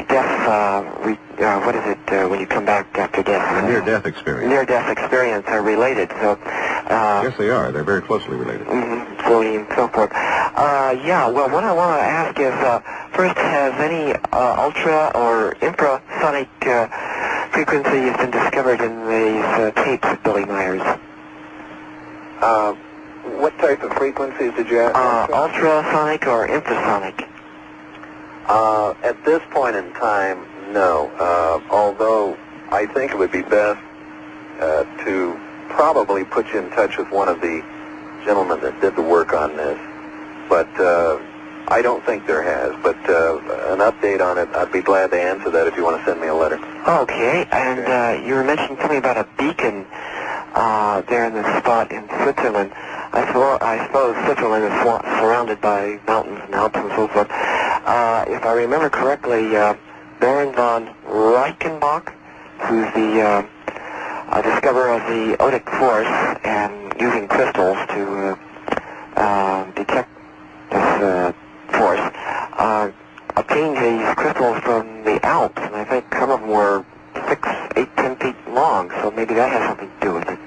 death, what is it when you come back after death? A near-death experience. Near-death experience are related. So, yes, they are. They're very closely related. Floating and so forth. Yeah, well, what I want to ask is, first, has any ultra or infrasonic frequencies been discovered in these tapes of Billy Myers? What type of frequencies did you ask? Ultrasonic or infrasonic? At this point in time, no. Although I think it would be best to probably put you in touch with one of the gentlemen that did the work on this. But I don't think there has. But an update on it, I'd be glad to answer that if you want to send me a letter. Okay, and you were mentioning something about a beacon there in the spot in Switzerland. I suppose Switzerland is surrounded by mountains and Alps and so forth. If I remember correctly, Baron von Reichenbach, who's the discoverer of the Odic force and using crystals to detect this force, obtained these crystals from the Alps, and I think some of them were 6, 8, 10 feet long, so maybe that has something to do with it.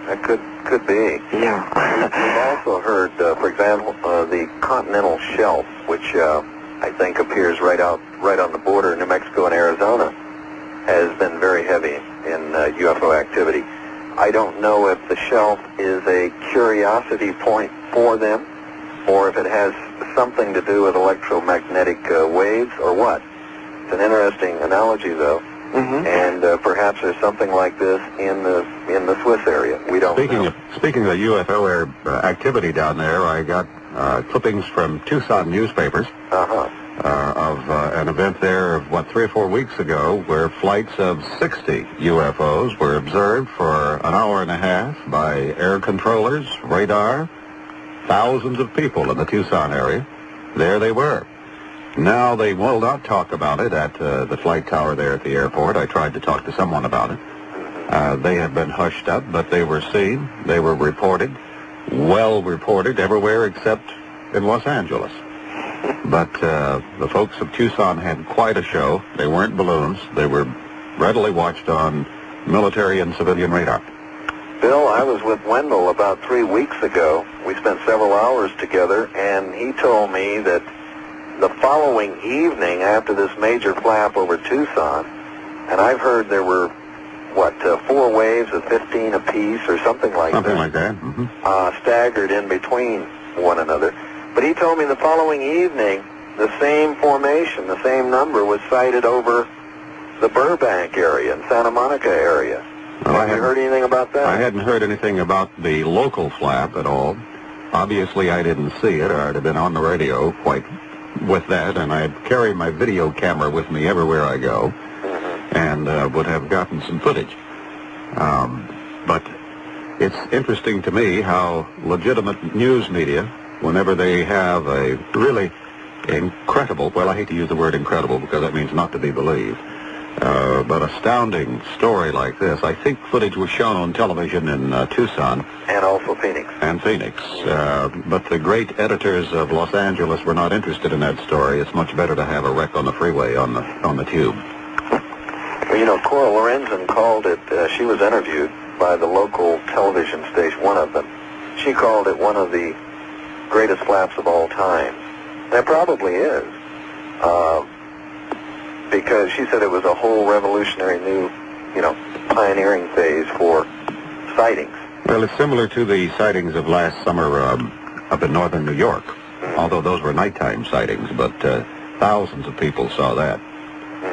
That could be. Yeah. We've also heard, for example, the continental shelf, which I think appears right on the border of New Mexico and Arizona, has been very heavy in UFO activity. I don't know if the shelf is a curiosity point for them, or if it has something to do with electromagnetic waves, or what. It's an interesting analogy, though. And perhaps there's something like this in the Swiss area. We don't know. Speaking of UFO activity down there, I got clippings from Tucson newspapers of an event there of, 3 or 4 weeks ago, where flights of 60 UFOs were observed for an hour and a half by air controllers, radar, thousands of people in the Tucson area. There they were. Now, they will not talk about it at the flight tower there at the airport. I tried to talk to someone about it. They have been hushed up, but they were seen. They were reported, well reported, everywhere except in Los Angeles. But the folks of Tucson had quite a show. They weren't balloons. They were readily watched on military and civilian radar. Bill, I was with Wendell about 3 weeks ago. We spent several hours together, and he told me that the following evening after this major flap over Tucson, and I've heard there were, 4 waves of 15 apiece or something like that. Something like that. Staggered in between one another. But he told me the following evening, the same formation, the same number was sighted over the Burbank area and Santa Monica area. Well, Have you heard anything about that? I hadn't heard anything about the local flap at all. Obviously, I didn't see it, or I'd have been on the radio quite with that, and I'd carry my video camera with me everywhere I go, and would have gotten some footage. But it's interesting to me how legitimate news media, whenever they have a really incredible, well, I hate to use the word incredible because that means not to be believed, but astounding story like this. I think footage was shown on television in Tucson. And also Phoenix. And Phoenix. But the great editors of Los Angeles were not interested in that story. It's much better to have a wreck on the freeway on the tube. Well, Cora Lorenzen called it, she was interviewed by the local television station, one of them. She called it one of the greatest flaps of all time. And it probably is. Because she said it was a whole revolutionary new, pioneering phase for sightings. Well, it's similar to the sightings of last summer up in northern New York, although those were nighttime sightings, but thousands of people saw that.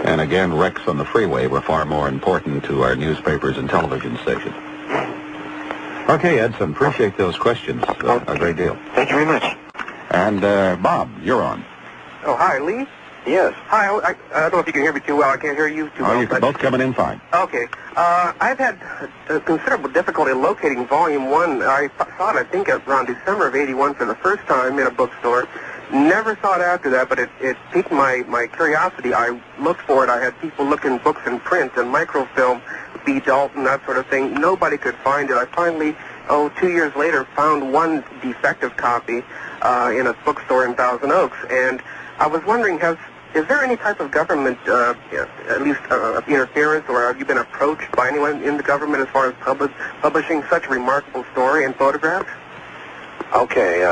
And again, wrecks on the freeway were far more important to our newspapers and television stations. Okay, Edson, appreciate those questions a great deal. Thank you very much. And Bob, you're on. Oh, hi, Lee? Yes. Hi, I don't know if you can hear me too well. I can't hear you too well. Oh, you're both coming in fine. Okay. I've had considerable difficulty locating Volume 1. I saw it, I think, around December of 81 for the first time in a bookstore. Never saw it after that, but it piqued my curiosity. I looked for it. I had people looking books in print and microfilm, B. Dalton, that sort of thing. Nobody could find it. I finally, 2 years later, found one defective copy in a bookstore in Thousand Oaks. And I was wondering, has Is there any type of government, at least interference, or have you been approached by anyone in the government as far as publishing such a remarkable story and photographs? Okay,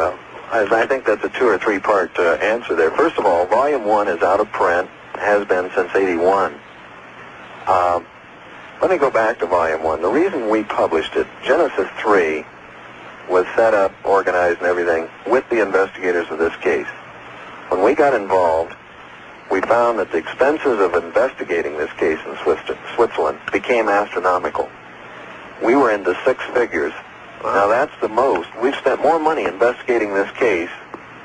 I think that's a 2 or 3 part answer there. First of all, Volume 1 is out of print, has been since '81. Let me go back to Volume 1. The reason we published it, Genesis 3 was set up, organized, and everything with the investigators of this case. When we got involved, we found that the expenses of investigating this case in Switzerland became astronomical. We were into 6 figures. Wow. Now that's the most. We've spent more money investigating this case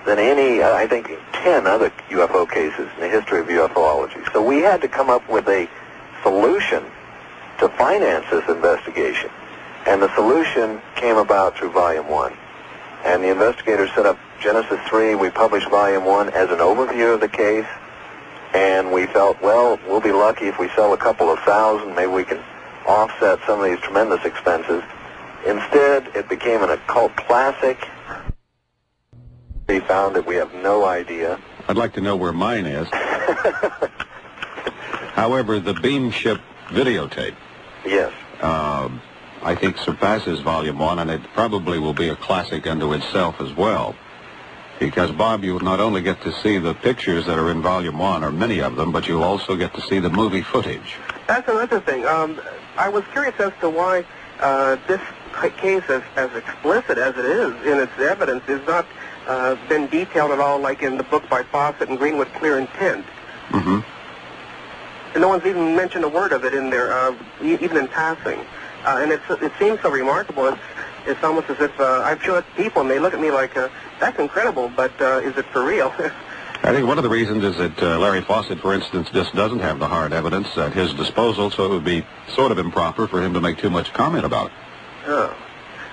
than any, I think, 10 other UFO cases in the history of UFOlogy. So we had to come up with a solution to finance this investigation. And the solution came about through Volume 1. And the investigators set up Genesis 3. We published Volume 1 as an overview of the case. And we felt, well, we'll be lucky if we sell a couple of thousand. Maybe we can offset some of these tremendous expenses. Instead, it became an occult classic. We found that we have no idea. I'd like to know where mine is. However, the Beamship videotape, yes, I think surpasses Volume 1, and it probably will be a classic unto itself as well. Because, Bob, you not only get to see the pictures that are in Volume 1, or many of them, but you'll also get to see the movie footage. That's another thing. I was curious as to why this case, as explicit as it is in its evidence, is not been detailed at all like in the book by Fawcett and Greenwood, Clear Intent. Mm-hmm. And no one's even mentioned a word of it in there, even in passing. And it seems so remarkable. It's almost as if I've shown it to people and they look at me like, that's incredible, but is it for real? I think one of the reasons is that Larry Fawcett, for instance, just doesn't have the hard evidence at his disposal, so it would be sort of improper for him to make too much comment about it. Oh.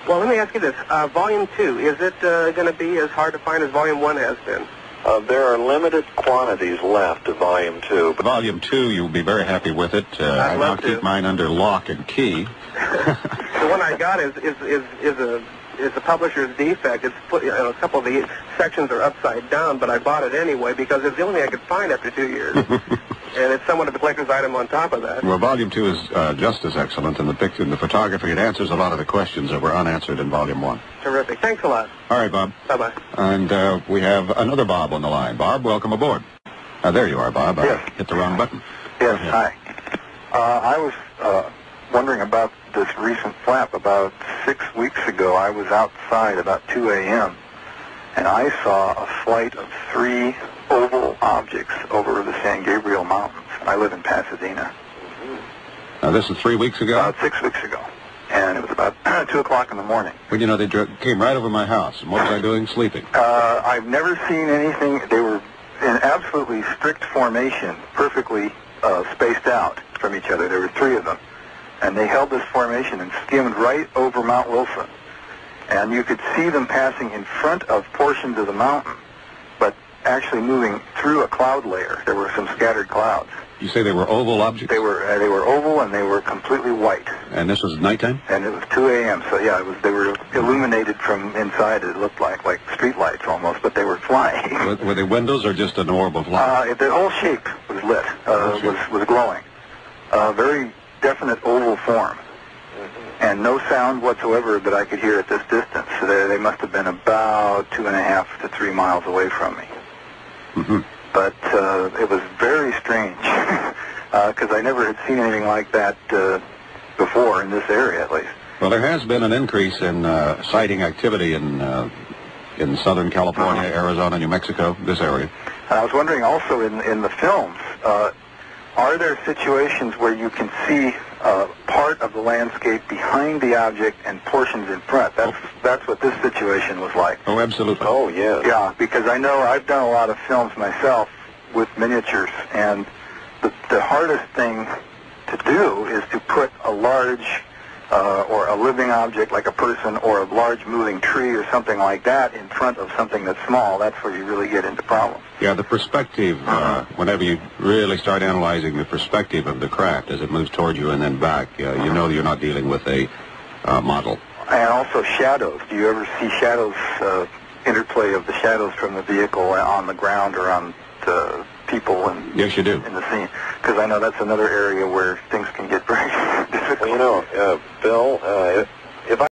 Well, let me ask you this. Volume 2, is it going to be as hard to find as Volume 1 has been? There are limited quantities left of Volume 2. But Volume 2, you'll be very happy with it. I now keep mine under lock and key. The one I got is a publisher's defect. It's put, a couple of the sections are upside down, but I bought it anyway because it's the only thing I could find after 2 years. And it's somewhat of a collector's item on top of that. Well, Volume 2 is just as excellent in the picture and the photography. It answers a lot of the questions that were unanswered in Volume 1. Terrific. Thanks a lot. All right, Bob. Bye-bye. And we have another Bob on the line. Bob, welcome aboard. There you are, Bob. Yes. I hit the wrong button. Yes, hi. I was wondering about this recent flap. About 6 weeks ago, I was outside about 2 a.m., and I saw a flight of 3 oval objects over the San Gabriel Mountains. I live in Pasadena. Now, this is 3 weeks ago? About 6 weeks ago. And it was about 2 o'clock in the morning. Well, you know, they came right over my house. And what was I doing? Sleeping. I've never seen anything. They were in absolutely strict formation, perfectly spaced out from each other. There were 3 of them. And they held this formation and skimmed right over Mount Wilson. And you could see them passing in front of portions of the mountain, but actually moving through a cloud layer. There were some scattered clouds. You say they were oval objects? They were oval, and they were completely white. And this was nighttime? And it was 2 a.m., so yeah, they were illuminated from inside. It looked like street lights almost, but they were flying. Were they windows or just an orb of light? The whole shape was lit, was glowing. Very definite oval form. And no sound whatsoever that I could hear at this distance. So they must have been about 2.5 to 3 miles away from me. Mm-hmm. But it was very strange because I never had seen anything like that before in this area, at least. Well, there has been an increase in sighting activity in Southern California, Arizona, New Mexico, this area. I was wondering also in the films, are there situations where you can see part of the landscape behind the object and portions in front? That's what this situation was like. Oh, absolutely. Oh, yeah. Yeah, because I know I've done a lot of films myself with miniatures, and the hardest thing to do is to put a large or a living object like a person or a large moving tree or something like that in front of something that's small. That's where you really get into problems. Yeah, the perspective, whenever you really start analyzing the perspective of the craft as it moves toward you and then back, you know you're not dealing with a model. And also shadows. Do you ever see shadows, interplay of the shadows from the vehicle on the ground or on the people people in, Yes, you do. in the scene, because I know that's another area where things can get very difficult. Well, Bill,